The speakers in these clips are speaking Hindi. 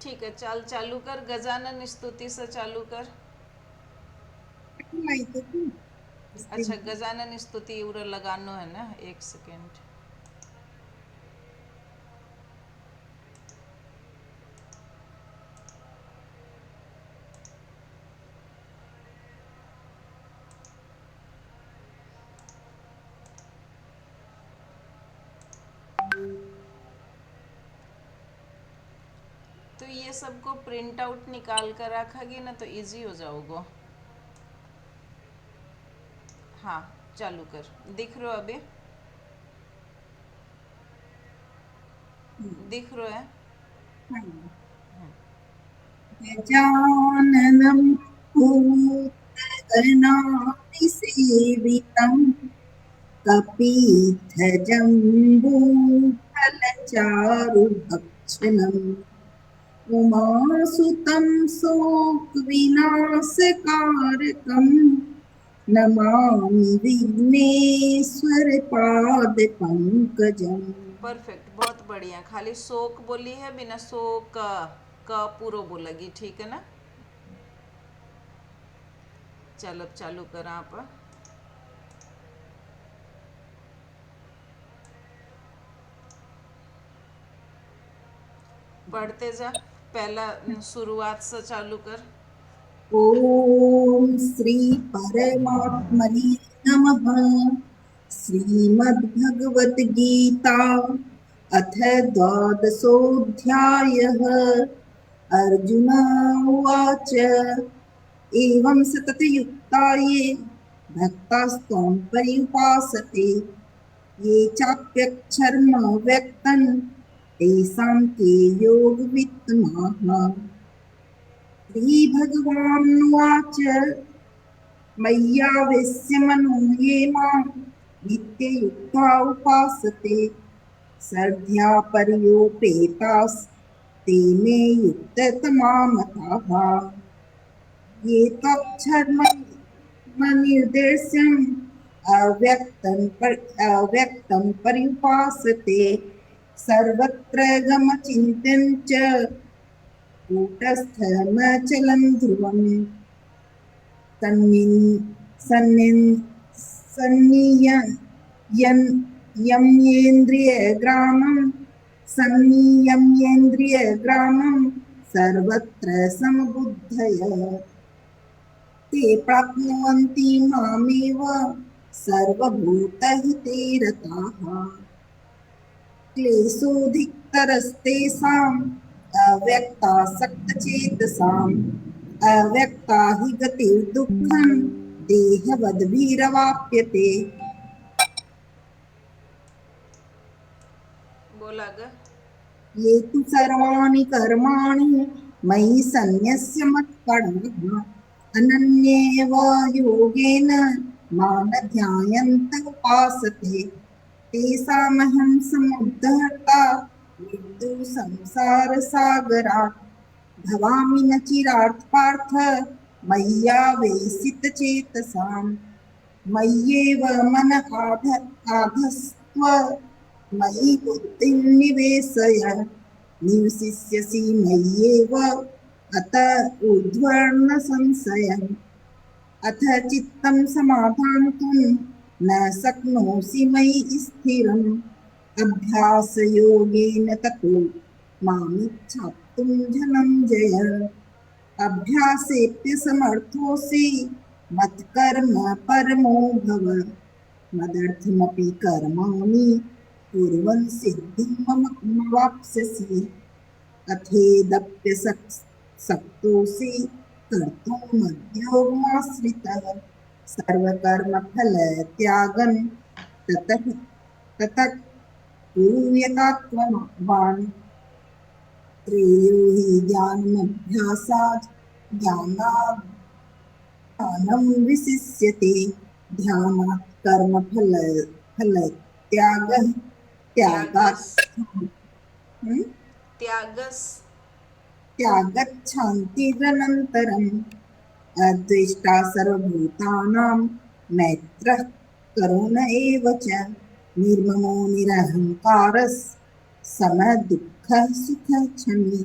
ठीक है, चल चालू कर। गजानन स्तुति से चालू कर। लाई तो थी इसलिए। अच्छा, गजानन स्तुति उरा लगानो है ना, एक सेकेंड। तो ये सबको प्रिंट आउट निकाल कर रखेगी ना तो इजी हो जाओगे। हाँ, चालू कर। दिख रहा अभी? दिख रहा है? गजाननं भूतगणातिसेवितं कपिध्वजम्बूफलचारुभक्षणम् उमासुतं शोकविनाशकारकं नमामि विघ्नेश्वरपादपङ्कजम्। परफेक्ट, बहुत बढ़िया। खाली शोक बोली है, बिना शोक का पूरा बोलेगी, ठीक है ना? चल अब चालू कर आप। पढ़ते जा। पहला शुरुआत से चालू कर। ॐ श्री परमात्मने नमः। श्रीमद्भगवद्गीता अथ द्वादशोऽध्यायः। अर्जुन उवाच एवं सततयुक्ता ये भक्तास्त्वां पर्युपासते ये चाप्यक्षरम् व्यक्तन् तेषां के योगवित्तमाः। श्रीभगवानुवाच मय्यावेश्य मनो ये मां नित्ययुक्ता उपासते श्रद्धया पर्योपेतास्ते मे युक्ततमा मताः। ये त्वक्षरमनिर्देश्यम् अव्यक्तं पर्युपासते सर्वत्र गमचिन्त्यं च कूटस्थमचलं ध्रुवम् सन्निन् सन्निन् सन्नियन् यम्येन्द्रियग्रामं सन्नियम्येन्द्रियग्रामं सर्वत्र समबुद्धयः ते प्राप्नुवन्ति मामेव सर्वभूतहिते रताः। क्लेशोऽधिकतरस्तेषाम् अव्यक्तासक्तचेतसाम् अव्यक्ता हि गतिर्दुःखम् देहवद्भिरवाप्यते। बोला ग। ये तु सर्वाणि कर्माणि मयि सन्न्यस्य मत्पराः अनन्येव योगेन मां ध्यायन्त उपासते तेषामहं समुद्धर्ता मृत्युसंसारसागरात् भवामि न चिरात् पार्थ मय्यावेशितचेतसाम् मय्येव मनः आधस्त्व मयि बुद्धिं निवेशय निवसिष्यसि मय्येव अत ऊर्ध्वं संशयम् अथ चित्तं समाधातुं न शक्नोषि मयि स्थिरम् अभ्यासयोगेन ततो मामिच्छाप्तुं धनञ्जय अभ्यासेऽप्यसमर्थोऽसि मत्कर्म परमो भव मदर्थमपि कर्माणि कुर्वन् सिद्धिं मवाप्स्यसि अथेदप्यशक्तोऽसि कर्तुं मद्योगमाश्रितः सर्वकर्मफलत्यागं ततः कुरु यथात्मवान् श्रेयो हि ज्ञानमभ्यासात् ज्ञानात् विशिष्यते ध्यानात् फलत्यागः त्यागस। त्यागात् त्यागस। त्यागच्छान्तिरनन्तरम् अद्वेष्टा सर्वभूतानां मैत्रः करुण एव च निर्ममो निरहङ्कारः समदुःखः सुखक्षमी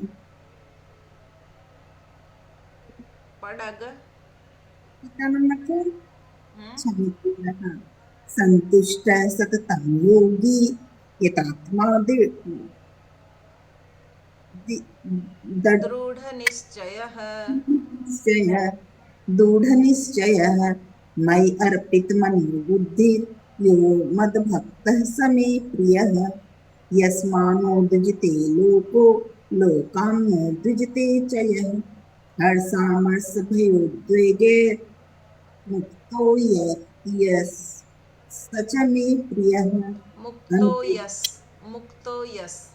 वर्ड आगे। क्या नाम रखा है? हम्म। अच्छा मित्र, हाँ। संतुष्ट सततं योगी यतात्मा दि- दृढ़ दृढ़ निश्चयः। निश्चयः दृढ़निश्चयः मयि अर्पितमनो बुद्धिर् यो मद्भक्तः स मे प्रियः यस्मान्नोद्विजते लोको लोकान्नोद्विजते च यः हर्षामर्षभयोद्वेगे मुक्तो यः स च मे प्रियः मुक्तो अन्ते यस। मुक्तो यस।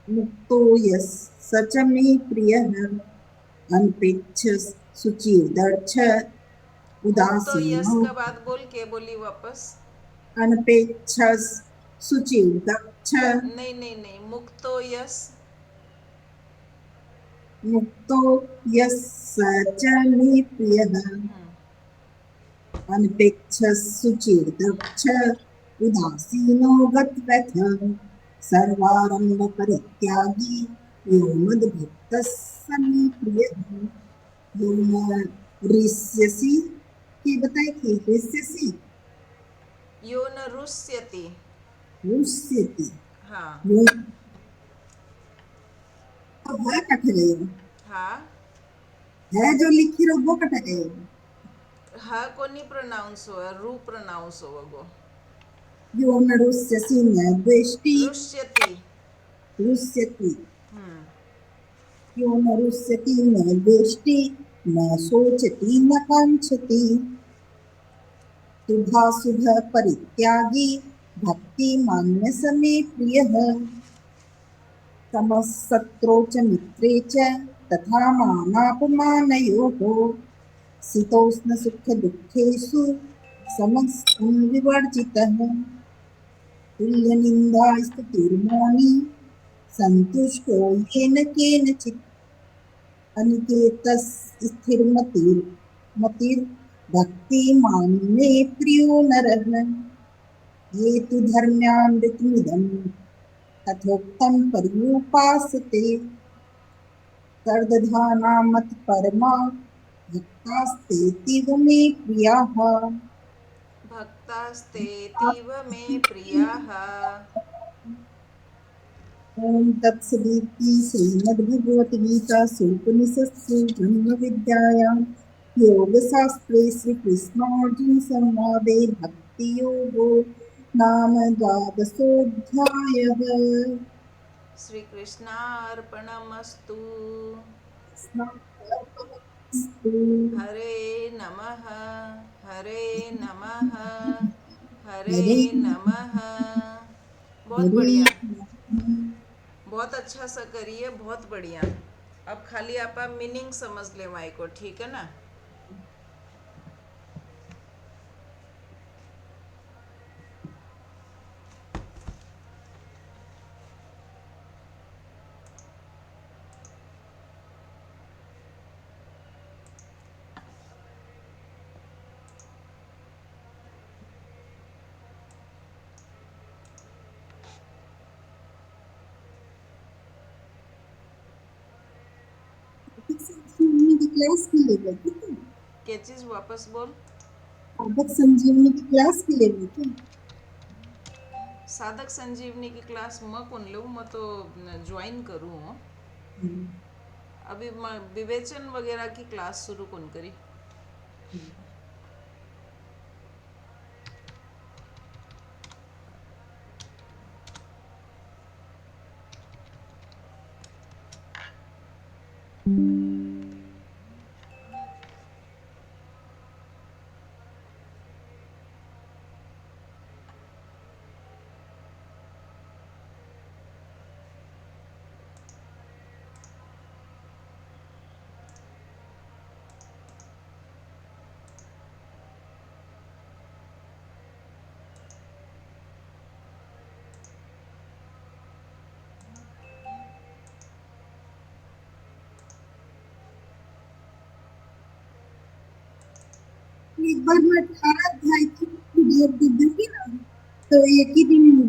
मुक्तो यः स च मे प्रियः अनपेक्ष शुचिर्दक्ष मुक्तो यस उदासीनो का बात बोल के बोली वापस। अनपेक्ष शुचिर्दक्ष नहीं नहीं नहीं, मुक्तो यस। मुक्तो यः स च मे प्रियः हम्म। अनपेक्ष शुचिर्दक्ष उदासीनो गतव्यथ सर्वारंभ परित्यागी यो मद्भक्तः स मे प्रियः यो न ऋष्यसि के बताए थे ऋष्यसि यो न रुष्यति। रुष्यति हाँ। यो तो है कट गए हाँ। है जो लिखी रहो वो कट गए हा को नहीं प्रोनाउंस हुआ, रू प्रोनाउंस हुआ गो। यो न रुष्यसि न द्वेष्टि रुष्यति। रुष्यति हम्म। यो न रुष्यति न द्वेष्टि न शोचति न कांक्षति शुभाशुभ परित्यागी भक्ति मान्य समे प्रियः समः शत्रौ च मित्रे च तथा मानापमानयोः शीतोष्णसुखदुःखेषु समस्तु विवर्जितः तुल्यनिन्दास्तुतिर्मौनी सन्तुष्टो येन केनचित् अनिकेतः स्थिरमतिर्भक्तिमान् मे प्रियो नरः ये तु धर्म्यामृतमिदं तथोक्तं पर्युपासते सर्वधानामत्परमा भक्तास्तेऽतीव मे प्रियाः भक्तास्तेतीव मे प्रियाः। ॐ तत्सदिति श्रीमद्भगवद्गीतासु उपनिषत्सु ब्रह्मविद्यायां योगशास्त्रे श्रीकृष्णार्जुनसंवादे भक्तियोगो नाम द्वादशोऽध्यायः श्री कृष्णार्पणमस्तु। कृष्णार्पणमस्तु। हरे नमः। हरे नमः। हरे हरे नमः। बहुत हरे बढ़िया। बहुत अच्छा सा करिए, बहुत बढ़िया। अब खाली आप मीनिंग समझ ले माई को, ठीक है ना। संजीवनी की क्लास के लिए गए थे क्या चीज वापस बोल। साधक संजीवनी की क्लास के लिए गए थे साधक संजीवनी की क्लास मैं कौन लूँ, मैं तो ज्वाइन करूँ हूँ। अभी मैं विवेचन वगैरह की क्लास शुरू कौन करी। एक बार मैं 18 अध्याय की पीडीएफ दे दूंगी ना तो एक ही दिन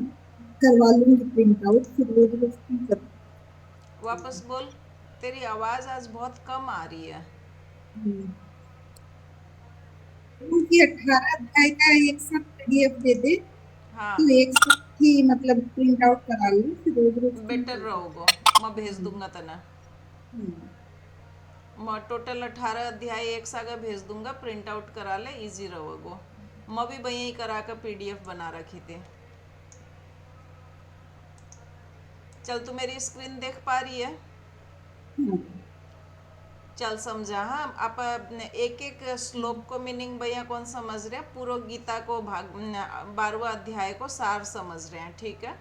करवा लूंगी प्रिंट आउट फिर रोज रोज क्यों कर वापस बोल। तेरी आवाज़ आज बहुत कम आ रही है। क्योंकि 18 अध्याय का एक साथ पीडीएफ दे दे हाँ, तो एक साथ ही मतलब प्रिंट आउट करा लूँ, फिर रोज रोज क्यों बेटर करके। रहोगो। मैं भेज दूंगा तना। हम्म, मैं टोटल 18 अध्याय एक सागा भेज दूंगा, प्रिंट आउट करा ले, इजी रहोगो। मैं भी वही करा कर पीडीएफ बना रखी थी। चल तू मेरी स्क्रीन देख पा रही है? हाँ, चल समझा। हाँ, आप एक एक श्लोक को मीनिंग भैया कौन समझ रहे हैं, पूरा गीता को भाग 12वां अध्याय को सार समझ रहे हैं, ठीक है?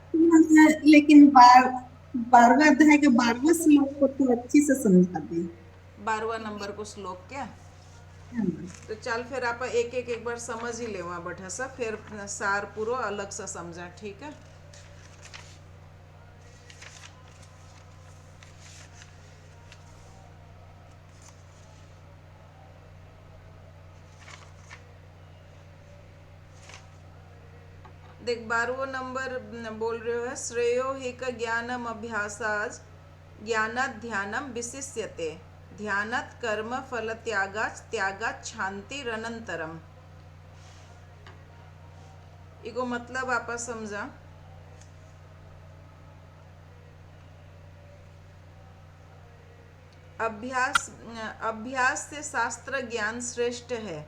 लेकिन 12वां अध्याय के 12वें श्लोक को तो अच्छी से समझा दे। 12वां नंबर को श्लोक क्या? हाँ, तो चल फिर आप एक बार समझ ही ले वहाँ बैठा सा, फिर सार पूरा अलग से समझा, ठीक है? देख 12वां नंबर बोल रहे हो है, श्रेयो हि का ज्ञानम अभ्यासाज ज्ञानात ध्यानम विशिष्यते ध्यानात कर्म फल त्यागात शांति रनंतरम। इको मतलब आपा समझा। अभ्यास अभ्यास से शास्त्र ज्ञान श्रेष्ठ है,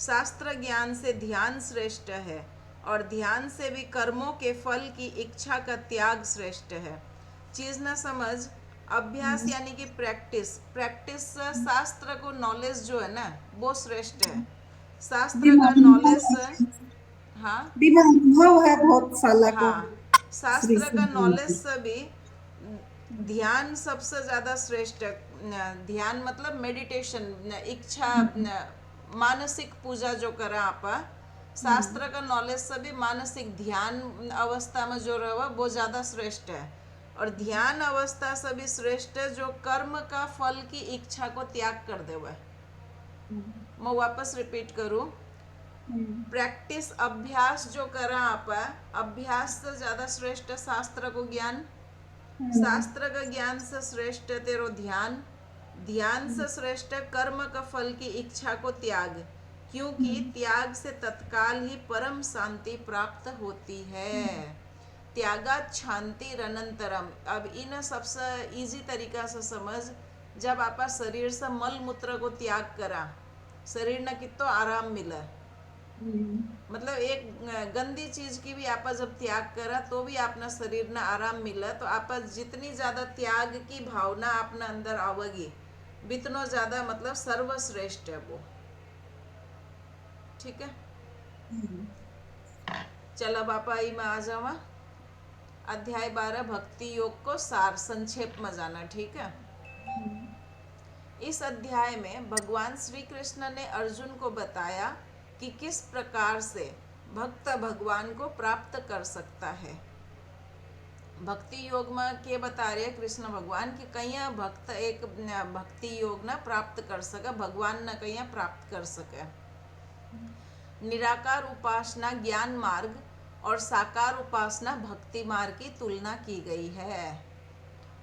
शास्त्र ज्ञान से ध्यान श्रेष्ठ है, और ध्यान से भी कर्मों के फल की इच्छा का त्याग श्रेष्ठ है। चीज ना समझ। अभ्यास यानी कि प्रैक्टिस, प्रैक्टिस शास्त्र को नॉलेज जो है ना वो श्रेष्ठ है। शास्त्र बिना का अनुभव नॉलेज। है, हाँ। बिना अनुभव है बहुत साला को हाँ, श्री शास्त्र का नॉलेज सिद्धांत। से भी ध्यान सबसे ज्यादा श्रेष्ठ है। ध्यान मतलब मेडिटेशन, इच्छा, मानसिक पूजा जो करा आपा, शास्त्र का नॉलेज से भी मानसिक ध्यान अवस्था में जो रहा वो ज्यादा श्रेष्ठ है। और ध्यान अवस्था से भी श्रेष्ठ है जो कर्म का फल की इच्छा को त्याग कर देवे। मैं वापस रिपीट करूं। प्रैक्टिस अभ्यास जो करा आपा, अभ्यास से ज्यादा श्रेष्ठ है शास्त्र को ज्ञान, शास्त्र का ज्ञान से श्रेष्ठ है तेरो ध्यान, ध्यान से श्रेष्ठ है कर्म का फल की इच्छा को त्याग, क्योंकि त्याग से तत्काल ही परम शांति प्राप्त होती है। त्यागात शांति रनंतरम। अब इन सबसे इजी तरीका से समझ। जब आपा शरीर से मल मूत्र को त्याग करा, शरीर न कितो आराम मिला। मतलब एक गंदी चीज की भी आपा जब त्याग करा तो भी अपना शरीर ना आराम मिला। तो आपा जितनी ज्यादा त्याग की भावना अपने अंदर आवेगी बितनो ज्यादा मतलब सर्वश्रेष्ठ है वो, ठीक है? चल अब आपा आई में आ जावा। अध्याय 12 भक्ति योग को सार संक्षेप में जाना, ठीक है? इस अध्याय में भगवान श्री कृष्ण ने अर्जुन को बताया कि किस प्रकार से भक्त भगवान को प्राप्त कर सकता है। भक्ति योग में के बता रहे कृष्ण भगवान कि कहीं भक्त एक भक्ति योग ना प्राप्त कर सके, भगवान न कहीं प्राप्त कर सके। निराकार उपासना ज्ञान मार्ग और साकार उपासना भक्ति मार्ग की तुलना की गई है।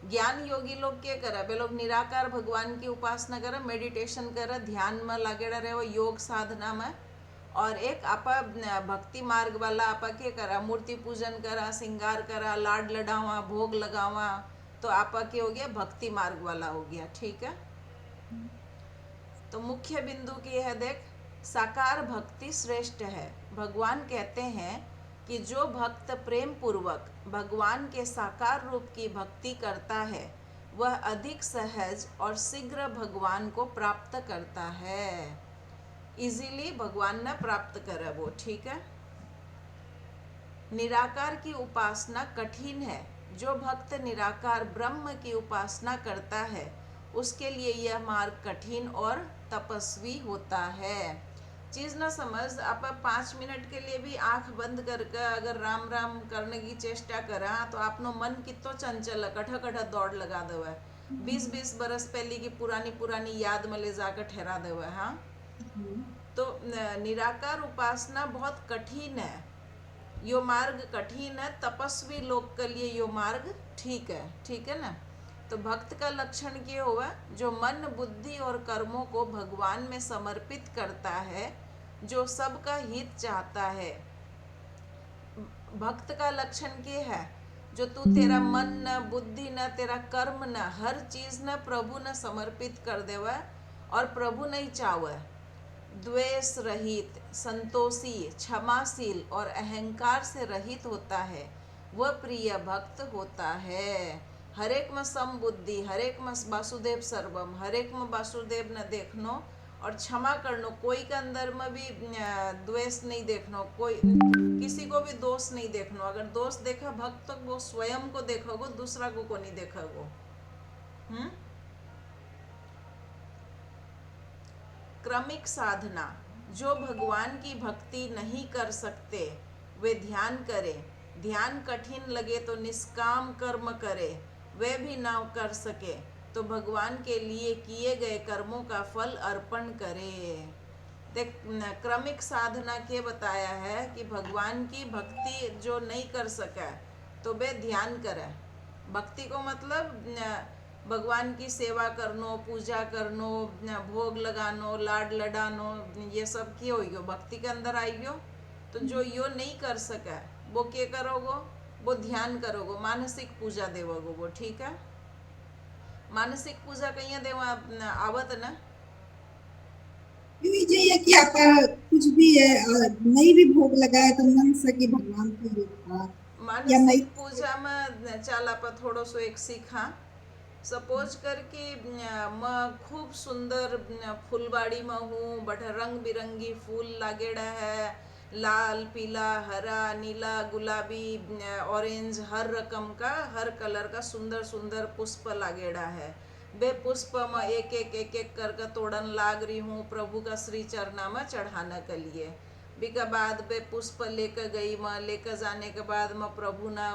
ज्ञान योगी लोग क्या करे, वे लोग निराकार भगवान की उपासना करे, मेडिटेशन करे, ध्यान में लगेड़ा रहे वो योग साधना में। और एक आपा भक्ति मार्ग वाला आपा क्या करा, मूर्ति पूजन करा, श्रृंगार करा, लाड लडावा, भोग लगावा। तो आपा क्या हो गया, भक्ति मार्ग वाला हो गया, ठीक है? तो मुख्य बिंदु की है देख, साकार भक्ति श्रेष्ठ है। भगवान कहते हैं कि जो भक्त प्रेम पूर्वक भगवान के साकार रूप की भक्ति करता है वह अधिक सहज और शीघ्र भगवान को प्राप्त करता है। इजीली भगवान न प्राप्त करे वो, ठीक है? निराकार की उपासना कठिन है। जो भक्त निराकार ब्रह्म की उपासना करता है उसके लिए यह मार्ग कठिन और तपस्वी होता है। चीज ना समझ। आप 5 मिनट के लिए भी आंख बंद करके अगर राम राम करने की चेष्टा करा तो आपनो मन कितो चंचल कठ कठ दौड़ लगा देवे, 20-20 बरस पहले की पुरानी पुरानी याद में ले जाकर ठहरा देवे। हाँ, तो निराकार उपासना बहुत कठिन है, यो मार्ग कठिन है। तपस्वी लोग के लिए यो मार्ग ठीक है, ठीक है ना? तो भक्त का लक्षण क्या हुआ, जो मन बुद्धि और कर्मों को भगवान में समर्पित करता है जो सबका हित चाहता है। भक्त का लक्षण क्या है? जो तू तेरा मन न बुद्धि न तेरा कर्म न हर चीज न प्रभु न समर्पित कर देवा और प्रभु नहीं चाहे, द्वेष रहित, संतोषी, क्षमाशील और अहंकार से रहित होता है, वह प्रिय भक्त होता है। हरेक में सम बुद्धि, हरेक में वासुदेव सर्वम, हरेक में वासुदेव न देखनो और क्षमा करनो, कोई के अंदर में भी द्वेष नहीं देखनो, कोई किसी को भी दोष नहीं देखनो। अगर दोष देखा भक्त तो वो स्वयं को देखोगो, दूसरा को नहीं देखोगो। क्रमिक साधना, जो भगवान की भक्ति नहीं कर सकते वे ध्यान करें। ध्यान कठिन लगे तो निष्काम कर्म करे, वे भी ना कर सके तो भगवान के लिए किए गए कर्मों का फल अर्पण करे। देख, क्रमिक साधना के बताया है कि भगवान की भक्ति जो नहीं कर सका तो वे ध्यान करे। भक्ति को मतलब भगवान की सेवा करनो, पूजा करनो, भोग लगानो, लाड लडानो, ये सब की हो भक्ति के अंदर आइयो। तो जो यो नहीं कर सका वो क्या करोगो? वो ध्यान करोगो, मानसिक पूजा देवोगो वो। ठीक है, मानसिक पूजा कहीं देवा आवत ना। यूं चाहिए कि आप कुछ भी नहीं भी भोग लगाए तो मन से कि भगवान को ये था या नहीं। मानसिक पूजा में चाल आप थोड़ो सो एक सीखा। सपोज कर कि मैं खूब सुंदर फुलबाड़ी में हूँ, बट रंग बिरंगी फूल लागेड़ा है, लाल पीला हरा नीला गुलाबी ऑरेंज, हर रकम का हर कलर का सुंदर सुंदर पुष्प लागेड़ा है। बे पुष्प में एक एक करके तोड़न लाग रही हूँ प्रभु का श्री चरणा में चढ़ाने के लिए। के बाद बे पुष्प लेकर गई, मैं लेकर जाने के बाद मैं प्रभु ना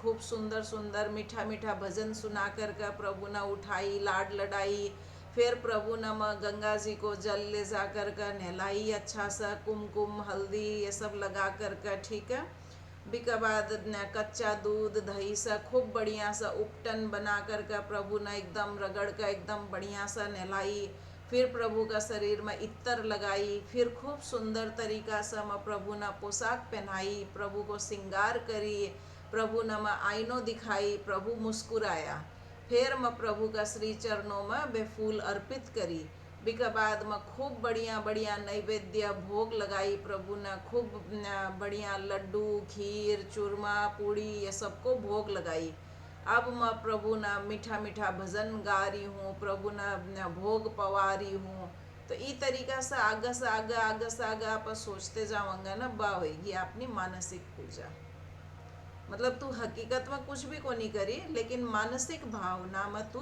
खूब सुंदर सुंदर मीठा मीठा भजन सुना कर के प्रभु ना उठाई, लाड लडाई। फिर प्रभु ना मैं गंगा जी को जल ले जा कर के नहलाई, अच्छा सा कुमकुम हल्दी ये सब लगा कर के। ठीक है, के बाद कच्चा दूध दही सा खूब बढ़िया सा उपटन बना कर के प्रभु ना एकदम रगड़ का एकदम बढ़िया सा नहलाई। फिर प्रभु का शरीर में इत्तर लगाई, फिर खूब सुंदर तरीका से मैं प्रभु ना पोशाक पहनाई, प्रभु को श्रृंगार करी, प्रभु न मैं आईनो दिखाई, प्रभु मुस्कुराया। फिर मैं प्रभु का श्री चरणों में बे फूल अर्पित करी। बिका बाद में खूब बढ़िया बढ़िया नैवेद्य भोग लगाई, प्रभु ने खूब बढ़िया लड्डू खीर चूरमा पूड़ी ये सबको भोग लगाई। अब मैं प्रभु ना मीठा मीठा भजन गा रही हूँ, प्रभु ना भोग पवा रही हूँ। तो ई तरीका से आगे से आगे आप सोचते जाओगे ना, बा होगी अपनी मानसिक पूजा। मतलब तू हकीकत में कुछ भी को नहीं करी, लेकिन मानसिक भावना में तू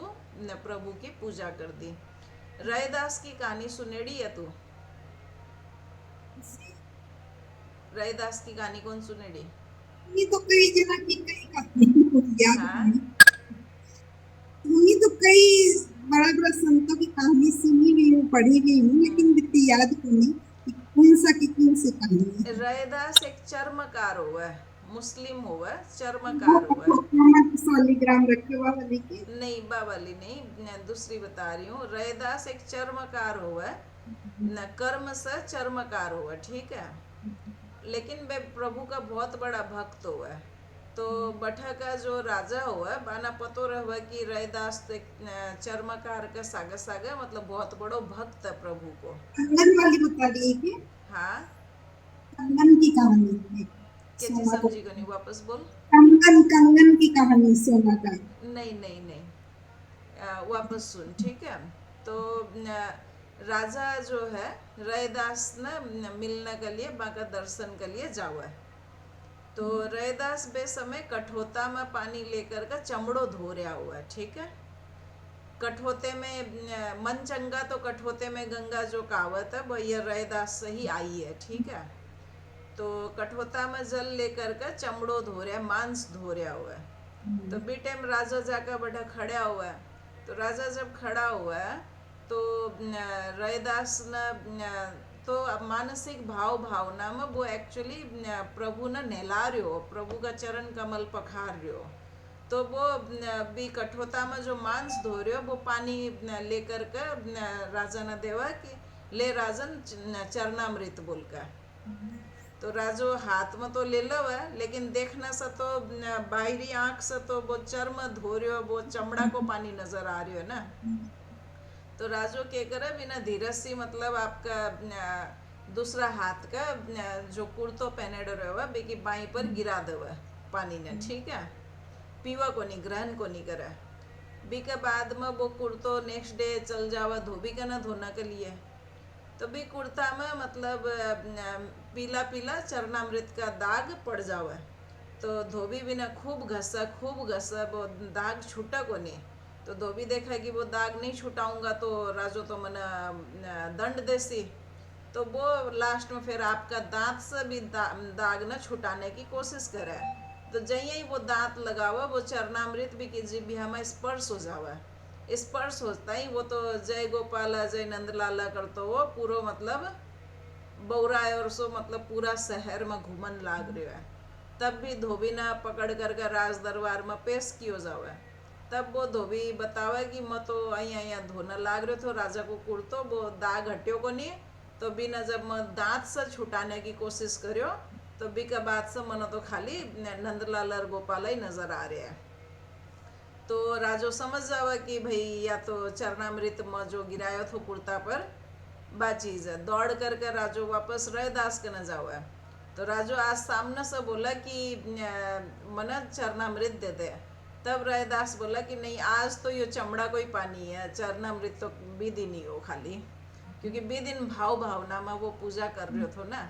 प्रभु की पूजा कर दी। रैदास की कहानी सुनेड़ी है तू? रैदास की कहानी कौन सुनेड़ी? ये तो कई जना की कई कहानी मुझे याद हाँ, नहीं। ये तो कई बड़ा बड़ा संतों की कहानी सुनी भी हूँ, पढ़ी भी हूँ, लेकिन इतनी याद नहीं कि कौन सा की कौन सी कहानी है। रैदास एक चर्मकार हुआ है, मुस्लिम हुआ है, वो चर्मकार हुआ है। मोहम्मद शालिग्राम रखे हुआ वाली की। नहीं बावाली नहीं, दूसरी बता रही हूँ। रैदास एक चर्मकार हुआ है, न कर्म से चर्मकार हुआ। ठीक है, लेकिन वे प्रभु का बहुत बड़ा भक्त हुआ है। तो बठा का जो राजा हुआ बाना पतो रहा कि रैदास तो एक चर्मकार का सागा सागा मतलब बहुत बड़ो भक्त है प्रभु को। कंगन वाली बता दी कि हाँ, कंगन की कहानी है। क्या चीज सोना को समझी को नहीं, वापस बोल। कंगन कंगन की कहानी सोना का। नहीं नहीं नहीं, वापस सुन। ठीक है, तो राजा जो है रैदास ने मिलने के लिए बाका दर्शन के लिए जावा है। तो रैदास बे समय कठोता में पानी लेकर का चमड़ो धो रहा हुआ है। ठीक है, कठोते में मन चंगा तो कठोते में गंगा जो कहावत है वो ये रैदास से ही आई है। ठीक है, तो कठोता में जल लेकर का चमड़ो धो रहा है, मांस धो रहा हुआ है। तो बी टाइम राजा जाकर बड़ा खड़ा हुआ है। तो राजा जब खड़ा हुआ है तो रैदास ने तो अब मानसिक भाव भावना में वो एक्चुअली प्रभु ने नहला रहो, प्रभु का चरण कमल पखार रहो। तो वो भी कठोता में जो मांस धो रहे हो वो पानी लेकर के राजा ने देवा कि ले राजन चरणामृत बोल का। तो राजो हाथ में तो ले लो है, लेकिन देखने से तो बाहरी आंख से तो वो चर्म धो रहे हो, वो चमड़ा को पानी नजर आ रही है ना। तो राजो क्या करे, बिना धीरज सी मतलब आपका दूसरा हाथ का जो कुर्तो पहने रहे हुआ बेकी बाई पर गिरा देवे पानी ने, ठीक है। पीवा को नहीं, ग्रहण को नहीं करे। बी के बाद में वो कुर्तो नेक्स्ट डे चल जावा धोबी का ना धोना के लिए। तो भी कुर्ता में मतलब पीला पीला चरणामृत का दाग पड़ जावे। तो धोबी भी ना खूब घसा वो दाग छूटा को नहीं। तो धोबी देखा कि वो दाग नहीं छुटाऊंगा तो राजो तो मना दंड देसी। तो वो लास्ट में फिर आपका दांत से भी दाग न छुटाने की कोशिश करे। तो जही ही वो दांत लगावा, वो चरणामृत भी की जीभ में स्पर्श हो जावा। स्पर्श होता ही वो तो जय गोपाला जय नंदलाला करतो वो पूरो मतलब बौरा है, और सो मतलब पूरा शहर में घूमन लाग रहे है। तब भी धोबी ना पकड़ कर राज दरबार में पेश कियो जावे। तब वो धोबी बतावे कि मैं तो अहिया धोना लाग रहे थो राजा को कुर्तो, वो दाग हट्यो को नहीं। तो बिना जब मैं दांत से छुटाने की कोशिश करियो, तो बी का बात से मनो तो खाली नंदलाल और गोपाल ही नजर आ रहे हैं। तो राजो समझ जावा कि भाई या तो चरणामृत में जो गिरायो थो कुर्ता पर बाचीज है। दौड़ करके राजो वापस रैदास के न जावा। तो राजो आज सामने से बोला कि मना चरणामृत दे दे। तब रैदास बोला कि नहीं, आज तो ये चमड़ा कोई पानी है, चरणामृत तो विधि नहीं हो खाली, क्योंकि विदिन भाव भावना में वो पूजा कर रहे हो ना।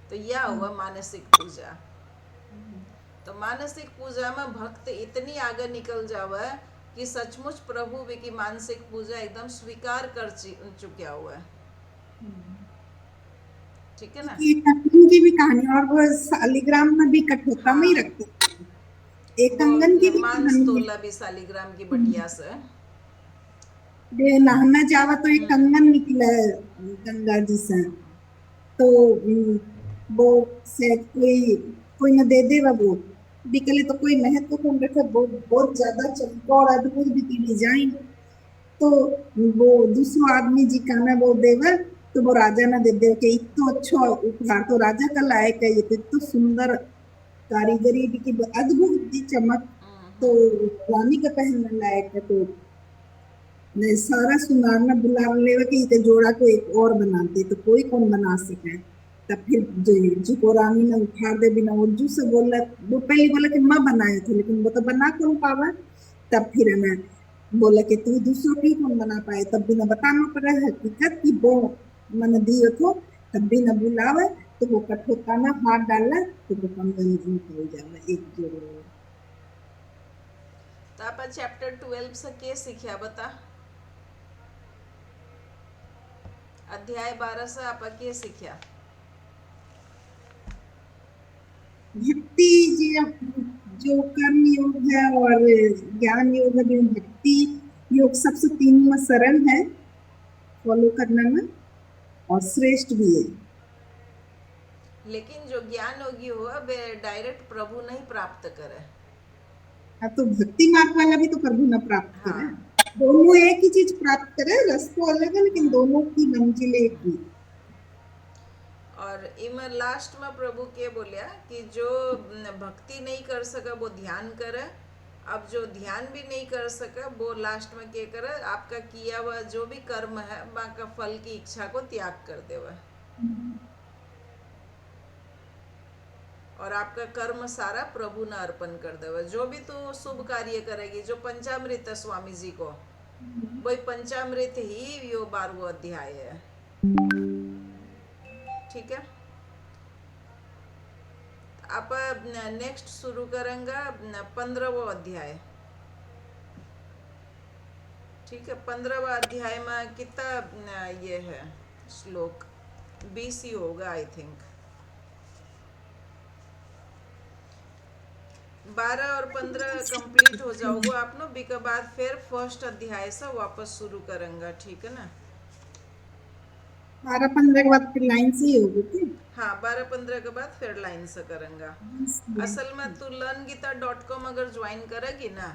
तो यह हुआ मानसिक पूजा। तो मानसिक पूजा में भक्त इतनी आगे निकल जावे कि सचमुच प्रभु भी की मानसिक पूजा एकदम स्वीकार कर चुका हुआ है, ठीक है ना। ये कठिन की भी कहानी, और वो शालिग्राम में भी कठोरता में ही हाँ, रखते हैं। एक वो कंगन की भी मांस कहानी है। तोला भी शालिग्राम की बटिया से। ये नहाना जावा तो एक हम्म। कंगन निकला है गंगा जी से। तो वो शायद कोई कोई न दे देगा वो बिकले, तो कोई महत्वपूर्ण रखे, बहुत बहुत ज्यादा चमका और अद्भुत भी की डिजाइन। तो वो दूसरो आदमी जी का ना वो देवर, तो वो राजा ना दे दे के इतो अच्छा उपहार तो राजा का लायक है, ये तो इतो सुंदर कारीगरी भी की अद्भुत दी चमक, तो रानी का पहनने लायक है। तो ने सारा सुनार ना बुला लेवे कि इते जोड़ा को एक और बनाते, तो कोई कौन बना सके। तब फिर जो रानी ने उखाड़ दे बिना उर्जू से बोला, वो पहले बोला कि मैं बनाया था, लेकिन वो तो बना कौन पावा। तब फिर है ना बोला कि तू दूसरों की कौन बना पाए, तब भी ना बताना पड़ा हकीकत कि वो मन दियो थो। तब भी ना बुलावे, तो वो कठोता ना हाथ डाला, तो वो कंगन निकल जावे एक जोड़ो। तो आप चैप्टर 12 से के सीखा बता। अध्याय 12 से आप के सीखा। भक्ति जी, जो कर्म योग है और ज्ञान योग है, जो भक्ति योग सबसे तीनों में सरल है फॉलो करने में, और श्रेष्ठ भी है। लेकिन जो ज्ञान योगी हुआ वे डायरेक्ट प्रभु नहीं प्राप्त करे। हाँ, तो भक्ति मार्ग वाला भी तो प्रभु न प्राप्त करे। हाँ। दोनों एक ही चीज प्राप्त करे, रास्ता अलग है लेकिन हम्म। दोनों की मंजिल एक ही। और इम लास्ट में प्रभु के बोलिया कि जो भक्ति नहीं कर सका वो ध्यान करे। अब जो ध्यान भी नहीं कर सका वो लास्ट में क्या करे, आपका किया हुआ जो भी कर्म है वहाँ का फल की इच्छा को त्याग कर देवा। और आपका कर्म सारा प्रभु ने अर्पण कर देवा। जो भी तू शुभ कार्य करेगी, जो पंचामृत है स्वामी जी को, वही पंचामृत ही यो 12वां अध्याय है, ठीक है। आप नेक्स्ट शुरू करेंगे 15वां अध्याय, ठीक है। 15वां अध्याय में कितना ये है श्लोक, 20 ही होगा आई थिंक। 12 और 15 कंप्लीट हो जाओगे आप नो, बी के बाद फिर फर्स्ट अध्याय से वापस शुरू करेंगे, ठीक है ना। 12-15 के बाद फिर लाइन से ही होगी थी। हाँ, 12-15 के बाद फिर लाइन से करेंगे। असल में तू learngita.com अगर ज्वाइन करेगी ना,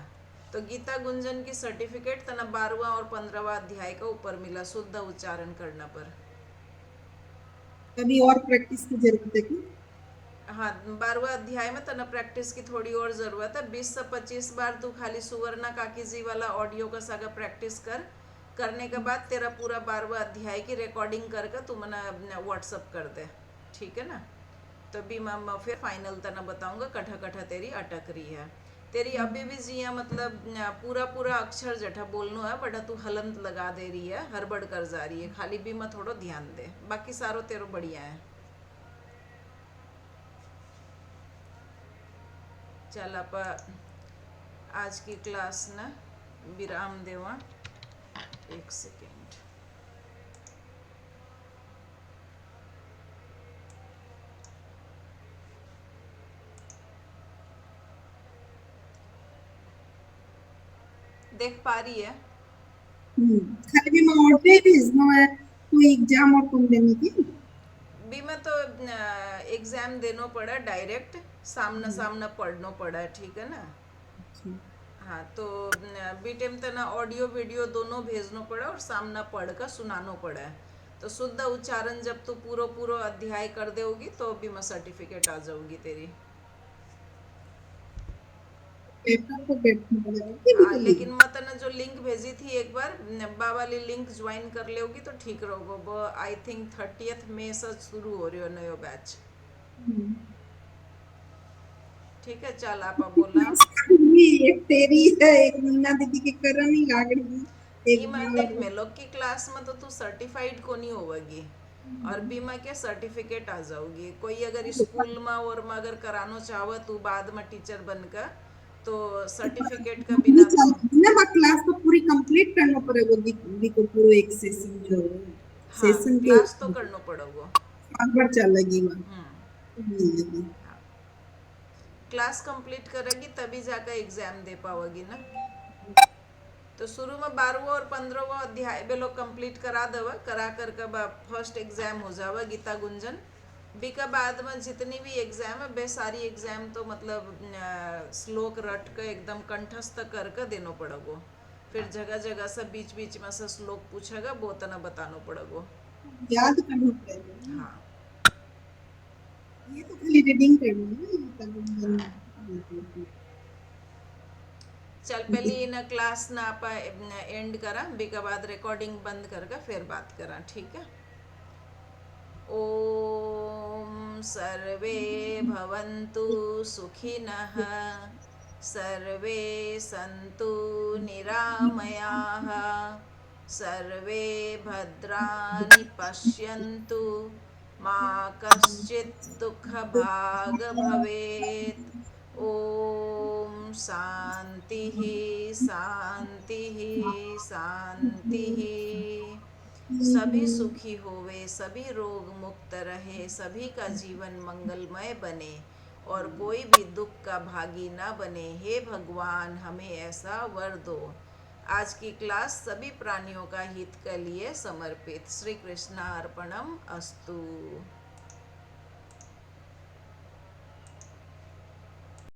तो गीता गुंजन की सर्टिफिकेट तना 12वां और 15वां अध्याय का ऊपर मिला शुद्ध उच्चारण करने पर। कभी और प्रैक्टिस की जरूरत है कि? हाँ, 12वां अध्याय में तना प्रैक्टिस की थोड़ी और जरूरत है। 20 से 25 बार तू खाली सुवर्णा काकी जी वाला ऑडियो का सागा प्रैक्टिस करने के बाद तेरा पूरा 12वां अध्याय की रिकॉर्डिंग करके तू मना व्हाट्सअप कर दे, ठीक है ना? तो भी मैं फिर फाइनल तना बताऊंगा कठा कठा तेरी अटक रही है। तेरी अभी भी जिया मतलब पूरा पूरा अक्षर जठा बोलनो है, बटा तू हलंत लगा दे रही है, हड़बड़ कर जा रही है, खाली भी मैं थोड़ा ध्यान दे, बाकी सारो तेरो बढ़िया है। चल आप आज की क्लास ना विराम देवा। एक सेकेंड। देख पा रही है? खाली भी मैं ऑडियो ही भेजना है, कोई एग्जाम और तुम देने की? भी मैं तो एग्जाम देनो पड़ा डायरेक्ट, सामना हम्म, सामना पढ़नो पड़ा, ठीक है ना? अच्छा। हाँ तो बी टाइम तना ऑडियो वीडियो दोनों भेजनो पड़ा और सामना पढ़ कर सुनानो पड़ा है। तो शुद्ध उच्चारण जब तू पूरा पूरा अध्याय कर देगी तो भी मैं सर्टिफिकेट आ जाऊंगी तेरी। पेपर तो बैठना पड़ेगा कि भी हाँ, तो लेकिन मैं तना जो लिंक भेजी थी एक बार, बा वाली लिंक ज्वाइन कर लेगी तो ठीक रहोगे। वो आई थिंक 30 मई से शुरू हो रही हो नयो बैच। हम्म। ठीक है, चल आप बोला। एक तेरी है, एक मीना दीदी के करम ही लाग रही, एक ईमा देख, बार। मेलोक की क्लास में तो तू सर्टिफाइड को नहीं होगी, और बीमा के सर्टिफिकेट आ जाओगी। कोई अगर स्कूल में और में अगर करानो चाहो तू बाद में टीचर बनकर, तो सर्टिफिकेट का नहीं बिना तो। चलती ना, बस क्लास तो पूरी कंप्लीट करना पड़ेगा दी को, पूरा एक सेशन जो हाँ, सेशन के क्लास तो करना पड़ोगो। आगे चलेगी वहाँ हम्म। मिलेगी। हाँ, क्लास कंप्लीट करेगी तभी जाकर एग्जाम दे पाओगी ना। तो शुरू में 12वां और 15वां अध्याय बे लोग कंप्लीट करा देवा, करा कर कब फर्स्ट एग्जाम हो जावा गीता गुंजन। बी का बाद में जितनी भी एग्जाम है बे सारी एग्जाम तो मतलब श्लोक रट कर एकदम कंठस्थ कर देनो पड़ेगो। फिर जगह जगह से बीच बीच में से श्लोक पूछेगा, वो तना बतानो पड़ेगो। याद करना पड़ेगा ना। हाँ। ये तो खाली रीडिंग करनी है ना, ये हाँ, तब चल पहले इन क्लास ना आप एंड करा, बी के बाद रिकॉर्डिंग बंद करके फिर बात करा, ठीक है? ॐ सर्वे भवन्तु सुखिनः, सर्वे सन्तु निरामयाः, सर्वे भद्राणि पश्यन्तु, मा कश्चित् दुःखभाग् भवेत्। ॐ शान्तिः शान्तिः शान्तिः। सभी सुखी होवे, सभी रोग मुक्त रहे, सभी का जीवन मंगलमय बने और कोई भी दुख का भागी ना बने। हे भगवान, हमें ऐसा वर दो। आज की क्लास सभी प्राणियों का हित के लिए समर्पित। श्री कृष्ण अर्पणम अस्तु।